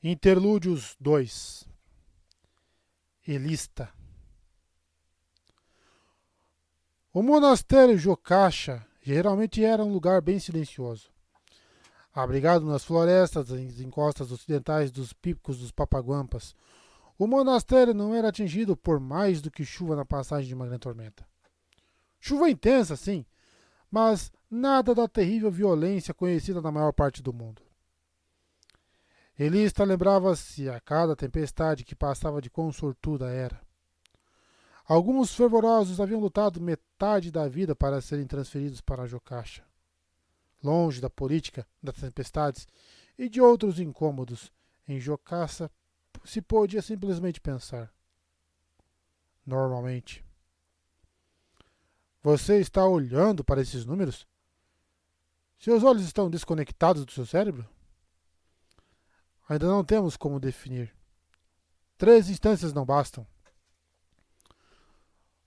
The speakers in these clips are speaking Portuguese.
Interlúdios 2. Elista. O monastério Jokasha geralmente era um lugar bem silencioso. Abrigado nas florestas das encostas ocidentais dos picos dos Papaguampas, o monastério não era atingido por mais do que chuva na passagem de uma grande tormenta. Chuva intensa, sim, mas nada da terrível violência conhecida na maior parte do mundo. Elista lembrava-se a cada tempestade que passava de quão sortuda era. Alguns fervorosos haviam lutado metade da vida para serem transferidos para Jokasha. Longe da política, das tempestades e de outros incômodos, em Jokasha se podia simplesmente pensar. Normalmente. Você está olhando para esses números? Seus olhos estão desconectados do seu cérebro? Ainda não temos como definir. 3 instâncias não bastam.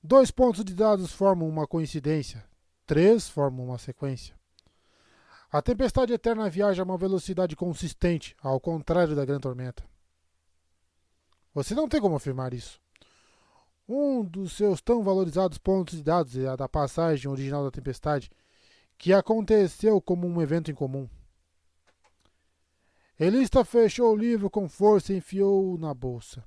2 pontos de dados formam uma coincidência. 3 formam uma sequência. A tempestade eterna viaja a uma velocidade consistente, ao contrário da grande tormenta. Você não tem como afirmar isso. Um dos seus tão valorizados pontos de dados é a da passagem original da tempestade, que aconteceu como um evento incomum. Elista fechou o livro com força e enfiou-o na bolsa.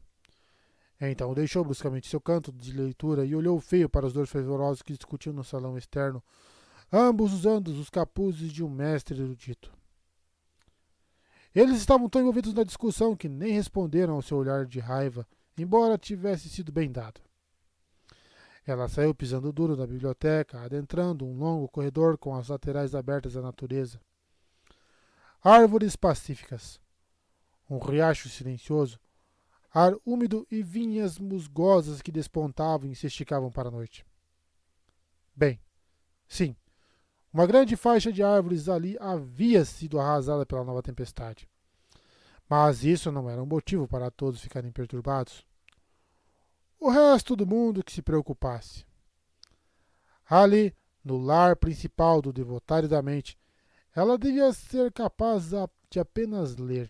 Então deixou bruscamente seu canto de leitura e olhou feio para os 2 fervorosos que discutiam no salão externo, ambos usando os capuzes de um mestre erudito. Eles estavam tão envolvidos na discussão que nem responderam ao seu olhar de raiva, embora tivesse sido bem dado. Ela saiu pisando duro da biblioteca, adentrando um longo corredor com as laterais abertas à natureza. Árvores pacíficas, um riacho silencioso, ar úmido e vinhas musgosas que despontavam e se esticavam para a noite. Bem, sim, uma grande faixa de árvores ali havia sido arrasada pela nova tempestade. Mas isso não era um motivo para todos ficarem perturbados. O resto do mundo que se preocupasse. Ali, no lar principal do devotário da mente, ela devia ser capaz de apenas ler.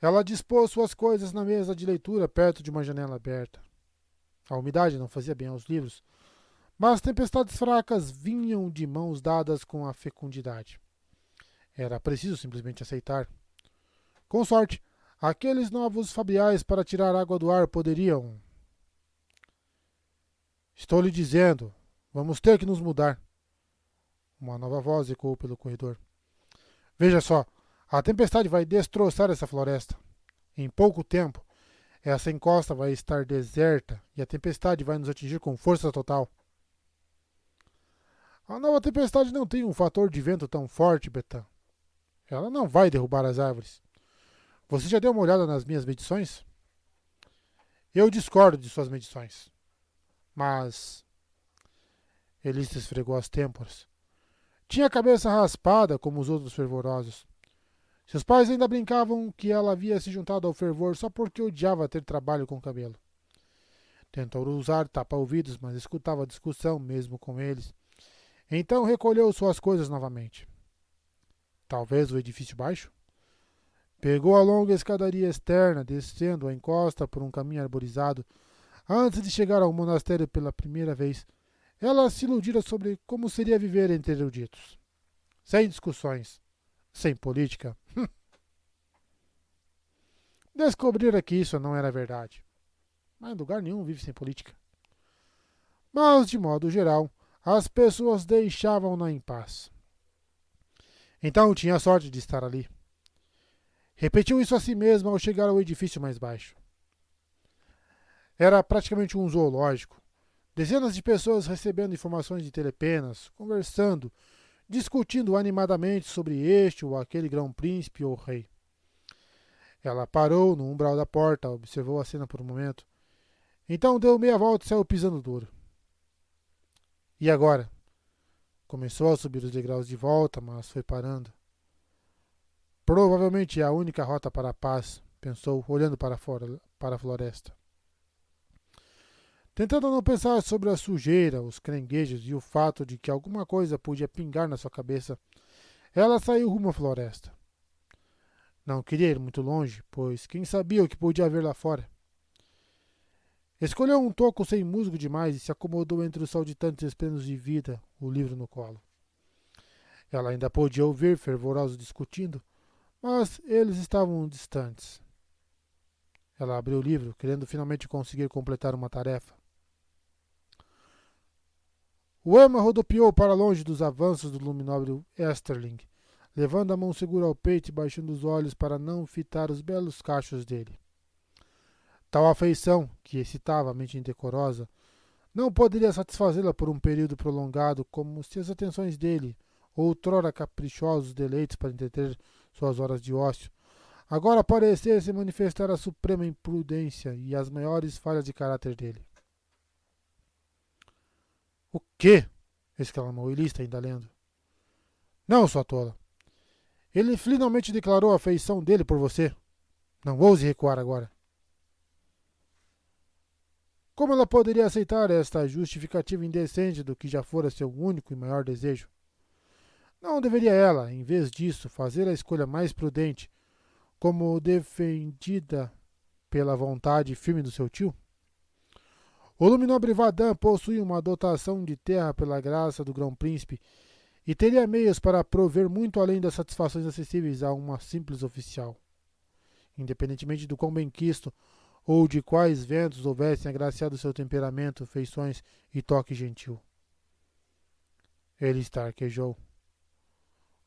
Ela dispôs suas coisas na mesa de leitura perto de uma janela aberta. A umidade não fazia bem aos livros, mas tempestades fracas vinham de mãos dadas com a fecundidade. Era preciso simplesmente aceitar. Com sorte, aqueles novos fabriais para tirar água do ar poderiam... Estou lhe dizendo, vamos ter que nos mudar. Uma nova voz ecoou pelo corredor. Veja só, a tempestade vai destroçar essa floresta. Em pouco tempo, essa encosta vai estar deserta e a tempestade vai nos atingir com força total. A nova tempestade não tem um fator de vento tão forte, Betã. Ela não vai derrubar as árvores. Você já deu uma olhada nas minhas medições? Eu discordo de suas medições. Mas... Elista esfregou as têmporas. Tinha a cabeça raspada como os outros fervorosos. Seus pais ainda brincavam que ela havia se juntado ao fervor só porque odiava ter trabalho com o cabelo. Tentou usar tapa-ouvidos, mas escutava a discussão mesmo com eles. Então recolheu suas coisas novamente. Talvez o edifício baixo? Pegou a longa escadaria externa, descendo a encosta por um caminho arborizado. Antes de chegar ao monastério pela primeira vez, ela se iludira sobre como seria viver entre eruditos. Sem discussões, sem política. Descobrira que isso não era verdade. Mas em lugar nenhum vive sem política. Mas, de modo geral, as pessoas deixavam-na em paz. Então tinha a sorte de estar ali. Repetiu isso a si mesma ao chegar ao edifício mais baixo. Era praticamente um zoológico. Dezenas de pessoas recebendo informações de telepenas, conversando, discutindo animadamente sobre este ou aquele grão-príncipe ou rei. Ela parou no umbral da porta, observou a cena por um momento. Então deu meia volta e saiu pisando duro. E agora? Começou a subir os degraus de volta, mas foi parando. Provavelmente é a única rota para a paz, pensou, olhando para fora, para a floresta. Tentando não pensar sobre a sujeira, os caranguejos e o fato de que alguma coisa podia pingar na sua cabeça, ela saiu rumo à floresta. Não queria ir muito longe, pois quem sabia o que podia haver lá fora. Escolheu um toco sem musgo demais e se acomodou entre os saltitantes espelhos de vida, o livro no colo. Ela ainda podia ouvir fervorosos discutindo, mas eles estavam distantes. Ela abriu o livro, querendo finalmente conseguir completar uma tarefa. O Emma rodopiou para longe dos avanços do luminobre Esterling, levando a mão segura ao peito e baixando os olhos para não fitar os belos cachos dele. Tal afeição, que excitava a mente indecorosa, não poderia satisfazê-la por um período prolongado, como se as atenções dele, outrora caprichosos deleites para entreter suas horas de ócio, agora parecessem manifestar a suprema imprudência e as maiores falhas de caráter dele. O quê? Exclamou Elista, ainda lendo. Não, sua tola. Ele finalmente declarou a afeição dele por você. Não ouse recuar agora. Como ela poderia aceitar esta justificativa indecente do que já fora seu único e maior desejo? Não deveria ela, em vez disso, fazer a escolha mais prudente, como defendida pela vontade firme do seu tio? O luminobre Vadan possui uma dotação de terra pela graça do grão-príncipe e teria meios para prover muito além das satisfações acessíveis a uma simples oficial. Independentemente do quão benquisto ou de quais ventos houvessem agraciado seu temperamento, feições e toque gentil. Ele estarquejou.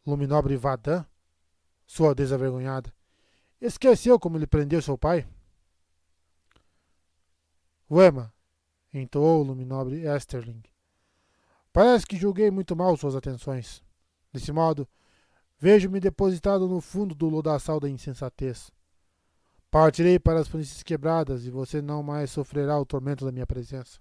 Luminobre Vadan? Sua desavergonhada. Esqueceu como ele prendeu seu pai? Wema, entoou o luminobre Esterling. Parece que julguei muito mal suas atenções. Desse modo, vejo-me depositado no fundo do lodaçal da insensatez. Partirei para as planícies quebradas e você não mais sofrerá o tormento da minha presença.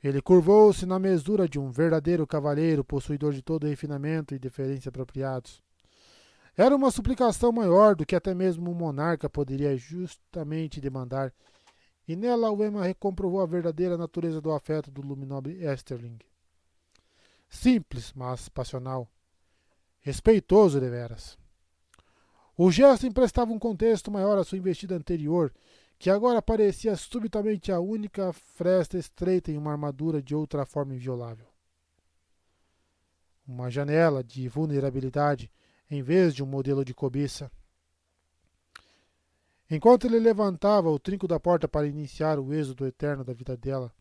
Ele curvou-se na mesura de um verdadeiro cavalheiro, possuidor de todo refinamento e deferência apropriados. Era uma suplicação maior do que até mesmo um monarca poderia justamente demandar, e nela o Emma recomprovou a verdadeira natureza do afeto do luminobre Esterling. Simples, mas passional. Respeitoso deveras. O gesto emprestava um contexto maior à sua investida anterior, que agora parecia subitamente a única fresta estreita em uma armadura de outra forma inviolável. Uma janela de vulnerabilidade, em vez de um modelo de cobiça. Enquanto ele levantava o trinco da porta para iniciar o êxodo eterno da vida dela,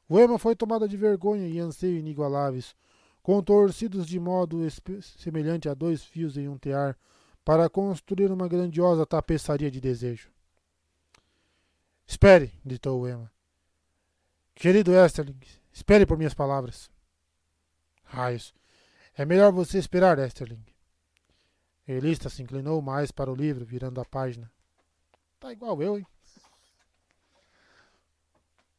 o Emma foi tomada de vergonha e anseio inigualáveis, contorcidos de modo semelhante a dois fios em um tear, para construir uma grandiosa tapeçaria de desejo. Espere, gritou Emma. Querido Esterling, espere por minhas palavras. Raios. É melhor você esperar, Esterling. Elista se inclinou mais para o livro, virando a página. Tá igual eu, hein?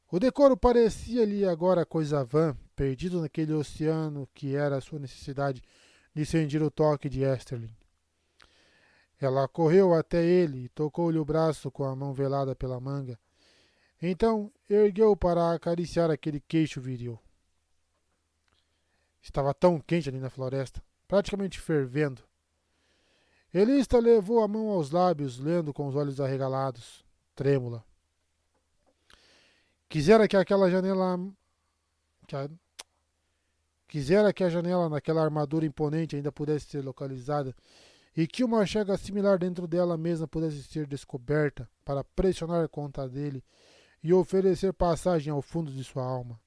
O decoro parecia-lhe agora coisa vã, perdido naquele oceano que era a sua necessidade de sentir o toque de Esterling. Ela correu até ele e tocou-lhe o braço com a mão velada pela manga. Então ergueu para acariciar aquele queixo viril. Estava tão quente ali na floresta, praticamente fervendo. Elista levou a mão aos lábios, lendo com os olhos arregalados, trêmula. Quisera que aquela janela... Quisera que a janela naquela armadura imponente ainda pudesse ser localizada e que uma chaga similar dentro dela mesma pudesse ser descoberta para pressionar contra dele e oferecer passagem ao fundo de sua alma.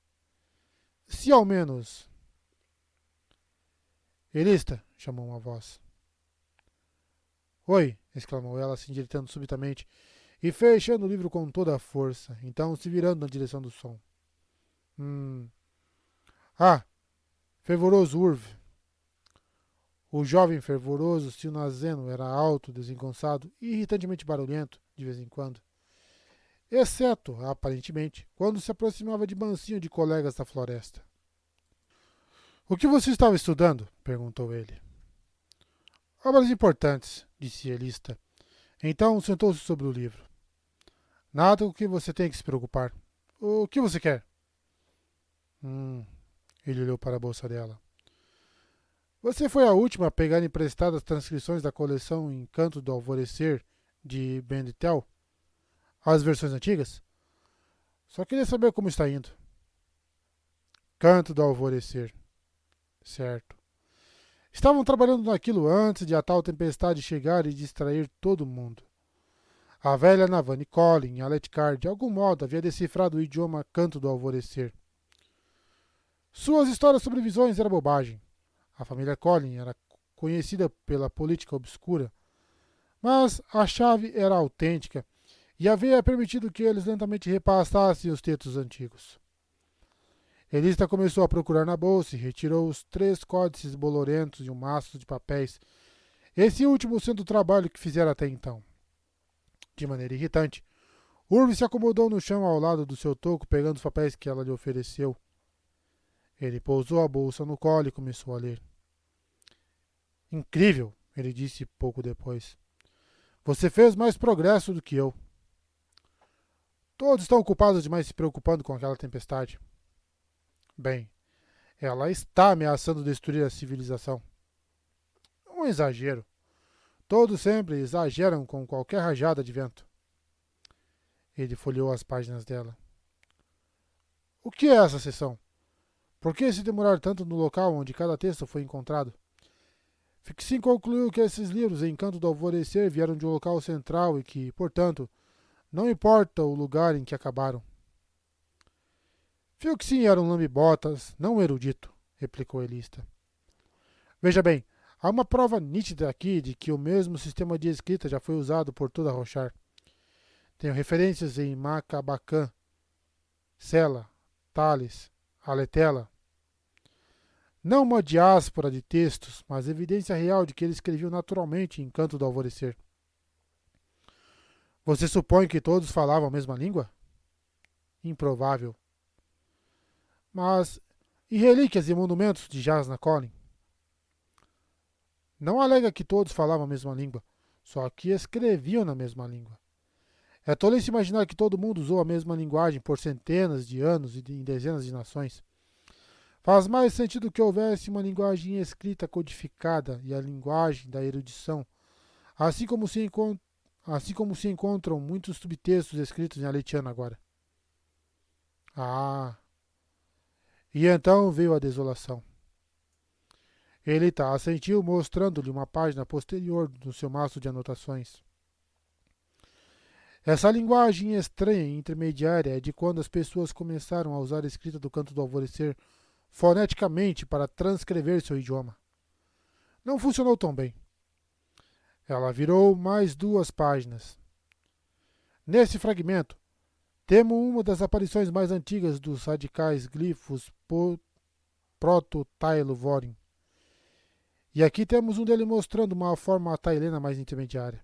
Se ao menos... Elista, chamou uma voz. Oi, exclamou ela, se endireitando subitamente e fechando o livro com toda a força, então se virando na direção do som. Ah, fervoroso Urve. O jovem fervoroso Silnazeno era alto, desengonçado e irritantemente barulhento, de vez em quando. Exceto, aparentemente, quando se aproximava de mansinho de colegas da floresta. O que você estava estudando? Perguntou ele. Obras importantes, disse Elista. Então sentou-se sobre o livro. Nada com o que você tem que se preocupar. O que você quer? Ele olhou para a bolsa dela. Você foi a última a pegar emprestadas as transcrições da coleção Encanto do Alvorecer de Benditel? As versões antigas? Só queria saber como está indo. Canto do Alvorecer. Certo. Estavam trabalhando naquilo antes de a tal tempestade chegar e distrair todo mundo. A velha Navani Collin, Aletkar, de algum modo havia decifrado o idioma Canto do Alvorecer. Suas histórias sobre visões eram bobagem. A família Collin era conhecida pela política obscura, mas a chave era autêntica e havia permitido que eles lentamente repassassem os textos antigos. Elista começou a procurar na bolsa e retirou os 3 códices bolorentos e um maço de papéis, esse último sendo o trabalho que fizera até então. De maneira irritante, Urve se acomodou no chão ao lado do seu toco, pegando os papéis que ela lhe ofereceu. Ele pousou a bolsa no colo e começou a ler. Incrível, ele disse pouco depois. Você fez mais progresso do que eu. Todos estão ocupados demais se preocupando com aquela tempestade. Bem, ela está ameaçando destruir a civilização. Um exagero. Todos sempre exageram com qualquer rajada de vento. Ele folheou as páginas dela. O que é essa seção? Por que se demorar tanto no local onde cada texto foi encontrado? Fixin concluiu que esses livros Encanto do Alvorecer vieram de um local central e que, portanto, não importa o lugar em que acabaram. Fixin era um lambe-botas, não um erudito, replicou Elista. Veja bem, há uma prova nítida aqui de que o mesmo sistema de escrita já foi usado por toda Rochar. Tenho referências em Macabacan, Sela, Tales, Aletela. Não uma diáspora de textos, mas evidência real de que ele escreveu naturalmente em Canto do Alvorecer. Você supõe que todos falavam a mesma língua? Improvável. Mas, e relíquias e monumentos de Jasna Collin? Não alega que todos falavam a mesma língua, só que escreviam na mesma língua. É tolice imaginar que todo mundo usou a mesma linguagem por centenas de anos e em dezenas de nações. Faz mais sentido que houvesse uma linguagem escrita codificada e a linguagem da erudição, assim como se encontram muitos subtextos escritos em aletiano agora. Ah! E então veio a desolação. Ele assentiu, mostrando-lhe uma página posterior do seu maço de anotações. Essa linguagem estranha e intermediária é de quando as pessoas começaram a usar a escrita do Canto do Alvorecer foneticamente para transcrever seu idioma. Não funcionou tão bem. Ela virou mais 2 páginas. Nesse fragmento, temos uma das aparições mais antigas dos radicais glifos proto-Tailo-Vorin. E aqui temos um dele mostrando uma forma tailena mais intermediária.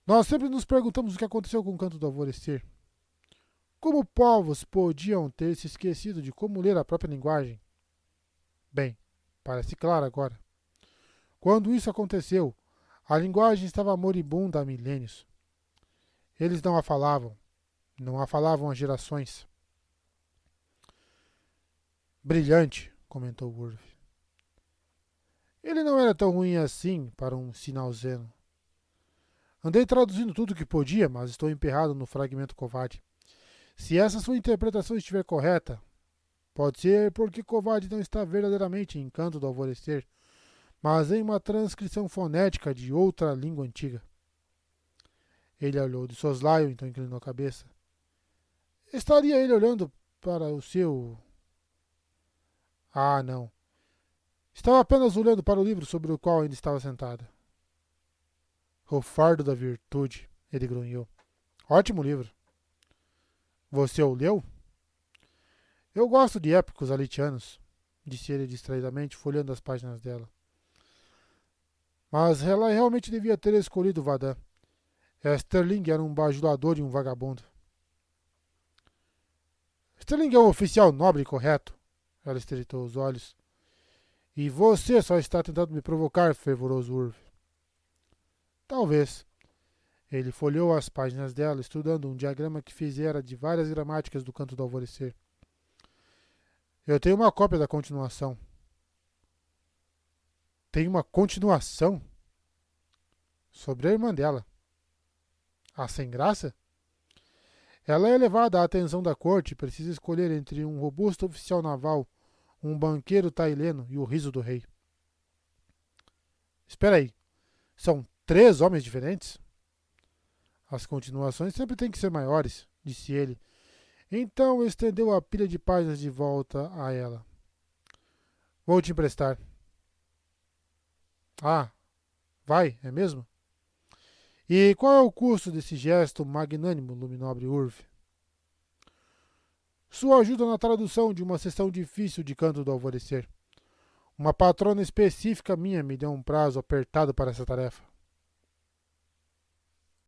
Nós sempre nos perguntamos o que aconteceu com o Canto do Alvorecer. Como povos podiam ter se esquecido de como ler a própria linguagem? Bem, parece claro agora. Quando isso aconteceu, a linguagem estava moribunda há milênios. Eles não a falavam há gerações. Brilhante, comentou Urve. Ele não era tão ruim assim para um sinalzeno. Andei traduzindo tudo o que podia, mas estou emperrado no fragmento covarde. Se essa sua interpretação estiver correta, pode ser porque Covarde não está verdadeiramente em Canto do Alvorecer, mas em uma transcrição fonética de outra língua antiga. Ele olhou de soslaio, então inclinou a cabeça. Estaria ele olhando para o seu... Ah, não. Estava apenas olhando para o livro sobre o qual ainda estava sentada. O Fardo da Virtude, ele grunhiu. Ótimo livro. Você o leu? Eu gosto de épicos alitianos, disse ele distraidamente, folheando as páginas dela. Mas ela realmente devia ter escolhido Vadan. Sterling era um bajulador e um vagabundo. Sterling é um oficial nobre e correto. Ela estreitou os olhos. E você só está tentando me provocar, fervoroso Urve. Talvez. Ele folheou as páginas dela, estudando um diagrama que fizera de várias gramáticas do Canto do Alvorecer. Eu tenho uma cópia da continuação. Tem uma continuação sobre a irmã dela. A sem graça? Ela é levada à atenção da corte e precisa escolher entre um robusto oficial naval, um banqueiro taileno e o riso do rei. Espera aí, são 3 homens diferentes? As continuações sempre têm que ser maiores, disse ele. Então estendeu a pilha de páginas de volta a ela. Vou te emprestar. Ah, vai, é mesmo? E qual é o custo desse gesto magnânimo, luminobre Urve? Sua ajuda na tradução de uma sessão difícil de Canto do Alvorecer. Uma patrona específica minha me deu um prazo apertado para essa tarefa.